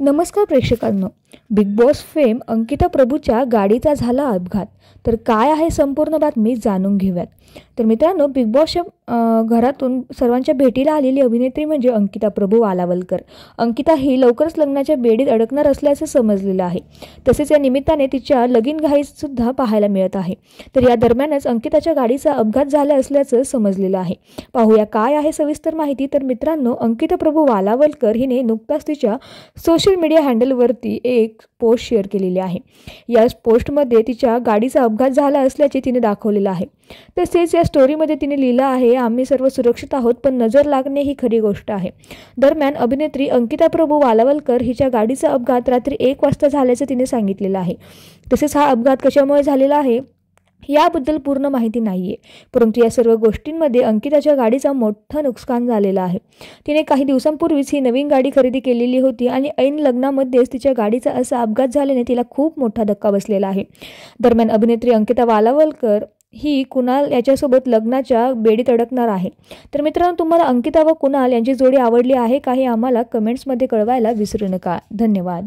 नमस्कार प्रेक्षकांनो, big boss fame Ankita प्रभूच्या गाडीचा झाला अपघात. तर काय आहे संपूर्ण बातमी जाणून घेऊयात. तर मित्रांनो, बिग बॉसच्या घरातून सर्वांच्या भेटीला आलेली अभिनेत्री म्हणजे अंकिता प्रभू वालावलकर. अंकिता ही लवकरच लग्नाच्या बेडीत अडकणार असल्याचं समजलेलं आहे. तसेच या निमित्ताने तिच्या लगीन घाईसुद्धा पाहायला मिळत आहे. तर या दरम्यानच अंकिताच्या गाडीचा अपघात झाला असल्याचं समजलेलं आहे. पाहूया काय आहे सविस्तर माहिती. तर मित्रांनो, अंकिता प्रभू वालावलकर हिने नुकताच तिच्या सोशल मीडिया हँडलवरती एक पोस्ट शेअर केलेली आहे. या पोस्टमध्ये तिच्या गाडीचा अपघात झाला असल्याचे तिने दाखवलेलं आहे. तसेच या स्टोरीमध्ये तिने लिहिलं आहे, आम्ही सर्व सुरक्षित आहोत, पण नजर लागणे ही खरी गोष्ट आहे. दरम्यान अभिनेत्री अंकिता प्रभू वालावलकर हिच्या गाडीचा अपघात रात्री 1 वाजता झाल्याचं तिने सांगितलेलं आहे. तसेच हा अपघात कशामुळे झालेला आहे याबद्दल पूर्ण माहिती नाहीये, परंतु या सर्व गोष्टींमध्ये अंकिताच्या गाडीचं मोठं नुकसान झालेलं आहे. तिने काही दिवसांपूर्वीच ही नवीन गाडी खरेदी केलेली होती आणि ऐन लग्नामध्येच तिच्या गाडीचा असा अपघात झाल्याने तिला खूप मोठा धक्का बसलेला आहे. दरम्यान अभिनेत्री अंकिता वालावलकर ही कुणाल याच्यासोबत लग्नाच्या बेडीत अडकणार आहे. तर मित्रांनो, तुम्हाला अंकिता व कुणाल यांची जोडी आवडली आहे का हे आम्हाला कमेंट्समध्ये कळवायला विसरू नका. धन्यवाद.